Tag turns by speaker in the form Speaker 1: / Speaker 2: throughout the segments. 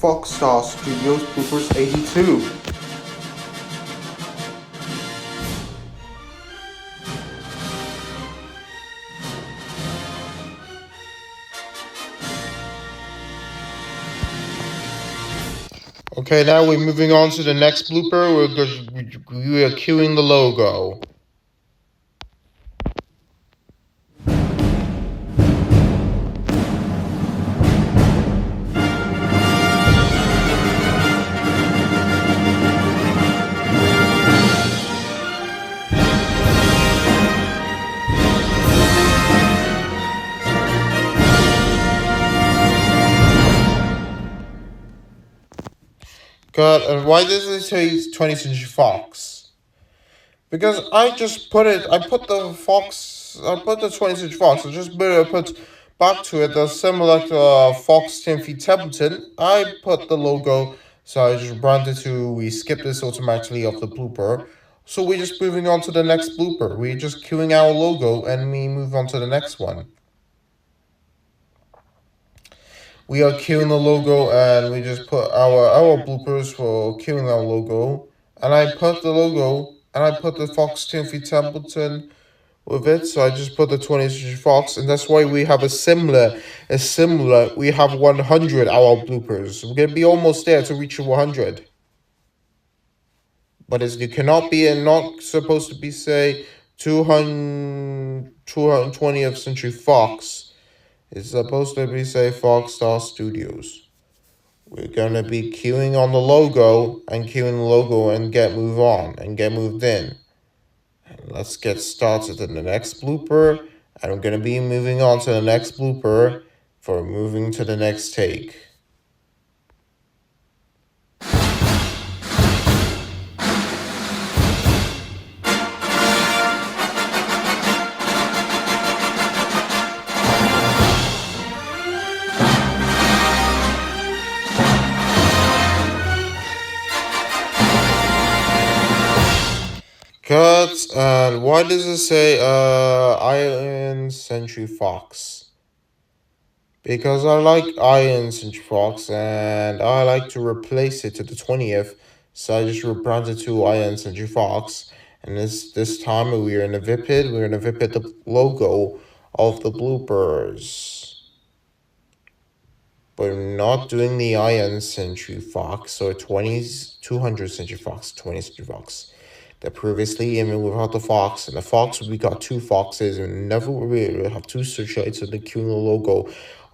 Speaker 1: Foxstar Studios Bloopers 82. Okay, now we're moving on to the next blooper. We are cueing the logo. God, and why does it say 20th Century Fox? Because I put the 20th Century Fox, I just put back to it, similar to Fox 10 Feet Templeton. I put the logo, so I just branded we skip this automatically off the blooper. So we're just moving on to the next blooper. We're just queuing our logo and we move on to the next one. We are queuing the logo and we just put our bloopers for queuing our logo. And I put the logo and I put the Fox 10 Feet Templeton with it. So I just put the 20th Century Fox, and that's why we have a similar. We have 100 our bloopers. We're gonna be almost there to reach 100. But as you cannot be and not supposed to be say 220th Century Fox. It's supposed to be say Foxstar Studios. We're gonna be queuing on the logo and get moved in. And let's get started in the next blooper. And I'm gonna be moving on to the next blooper for moving to the next take. Cut, and why does it say Iron Century Fox? Because I like Iron Century Fox and I like to replace it to the 20th, so I just rebranded to Iron Century Fox. And this time we're in a Vipid, the logo of the bloopers. But we're not doing the Iron Century Fox or 200 Century Fox, 20th Century Fox. That previously, even without the fox, and the fox, we got two foxes, and never really have two searchlights in the queuing logo.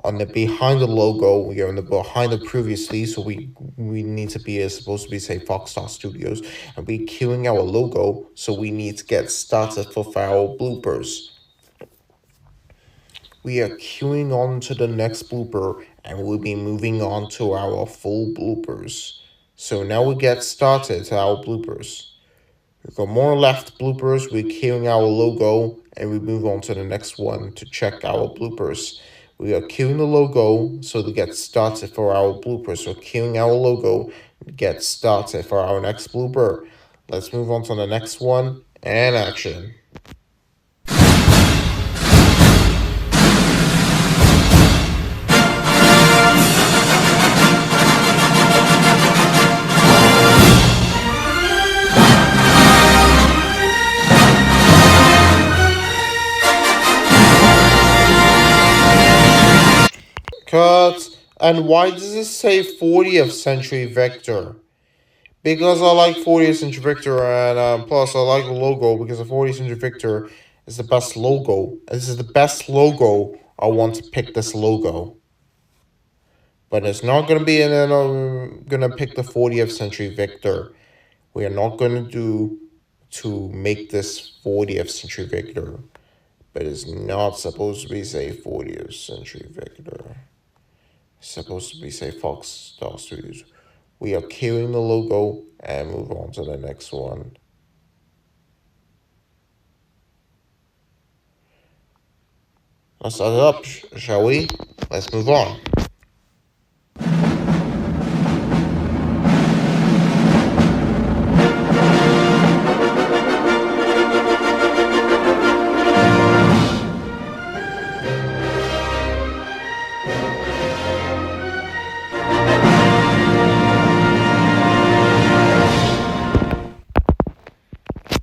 Speaker 1: On the behind the logo, we are in the behind the previously, so we need to be supposed to be say Foxstar Studios, and we queuing our logo, so we need to get started for our bloopers. We are queuing on to the next blooper, and we'll be moving on to our full bloopers. So now we get started to our bloopers. We got more left bloopers, we're queuing our logo, and we move on to the next one to check our bloopers. We are queuing the logo, so to get started for our bloopers. So queuing our logo, get started for our next blooper. Let's move on to the next one, and action. Cut. And why does it say 40th Century Victor? Because I like 40th Century Victor, and plus I like the logo because the 40th Century Victor is the best logo. This is the best logo. I want to pick this logo. But it's not going to be, and then I'm going to pick the 40th Century Victor. We are not going to do to make this 40th Century Victor. But it's not supposed to be, say, 40th Century Victor. It's supposed to be, say, Foxstar Studios. We are queuing the logo and move on to the next one. Let's start it up, shall we? Let's move on.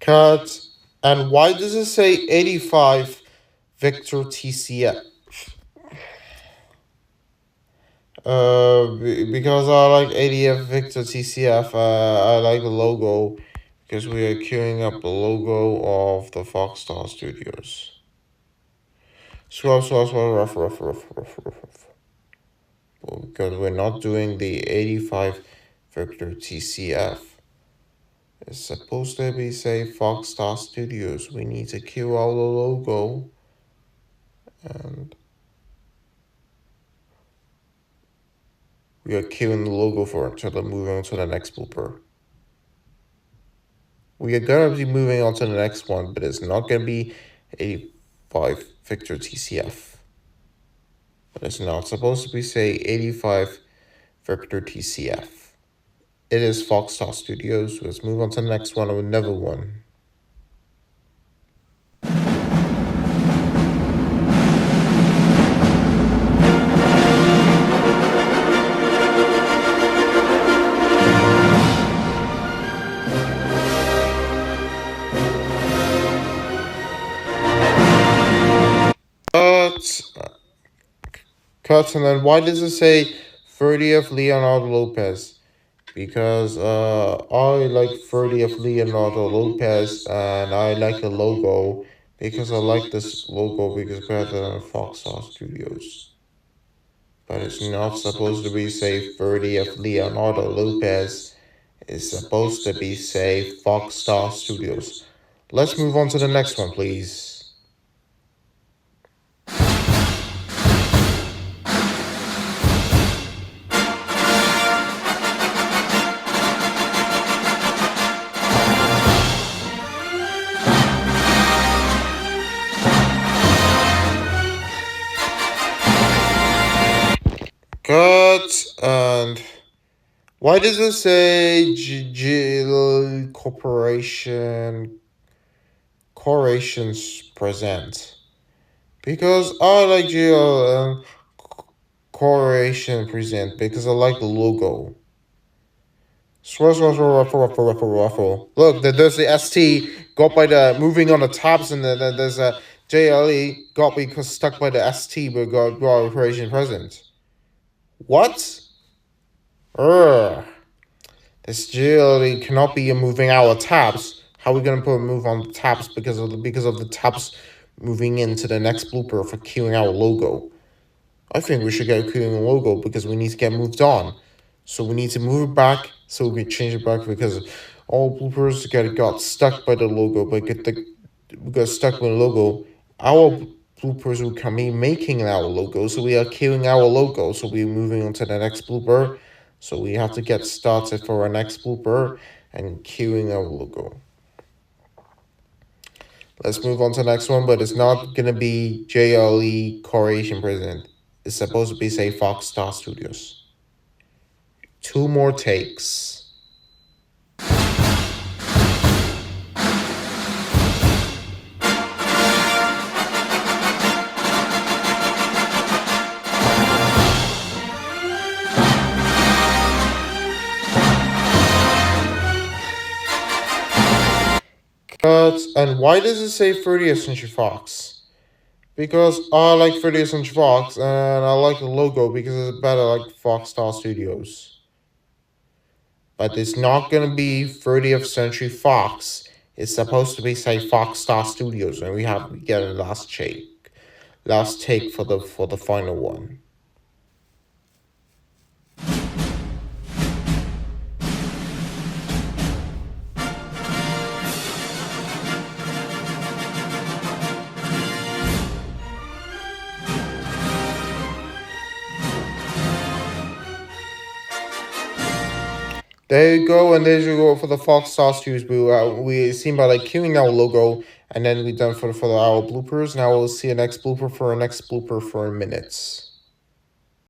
Speaker 1: Cut. And why does it say 85 Victor TCF? Because I like 80F Victor TCF. I like the logo because we are queuing up the logo of the Foxstar Studios. Scroll, rough. Because we're not doing the 85 Victor TCF. It's supposed to be say Foxstar Studios. We need to queue out the logo and we are queuing the logo for it. So then moving on to the next blooper. We are gonna be moving on to the next one, but it's not gonna be 85 Victor TCF. But it's not supposed to be say 85 Victor TCF. It is Foxstar Studios. Let's move on to the next one. Another one. Cut. Cut. And then why does it say 30th Leonardo Lopez? Because I like 30th Leonardo Lopez and I like the logo because I like this logo because better than Foxstar Studios. But it's not supposed to be say 30th Leonardo Lopez. It's supposed to be say Foxstar Studios. Let's move on to the next one, please. Cut. And why does it say Jill Corporations present? Because I like Jill Corporation present because I like the logo. Ruffle. Look, there's the ST got by the moving on the tabs, and then there's a JLE got because stuck by the ST but got operation present. What? Urgh. This JLE cannot be moving our tabs. How are we gonna put a move on the tabs because of the tabs moving into the next blooper for queuing our logo? I think we should get queuing a logo because we need to get moved on. So we need to move it back so we can change it back because all bloopers got stuck by the logo, but we got stuck with the logo. Our bloopers will come in making our logo, so we are queuing our logo. So we're moving on to the next blooper. So we have to get started for our next blooper and queuing our logo. Let's move on to the next one, but it's not gonna be JLE Corporation President. It's supposed to be say Foxstar Studios. 2 more takes. Cut. And why does it say 30th Century Fox? Because I like 30th Century Fox and I like the logo because it's better like Foxstar Studios. But it's not gonna be 30th Century Fox. It's supposed to be say Foxstar Studios, and we get a last take for the final one. There you go, and there you go for the Foxstar Studios. We seem by like queuing our logo, and then we done for our bloopers. Now we'll see a next blooper for our next blooper for minutes.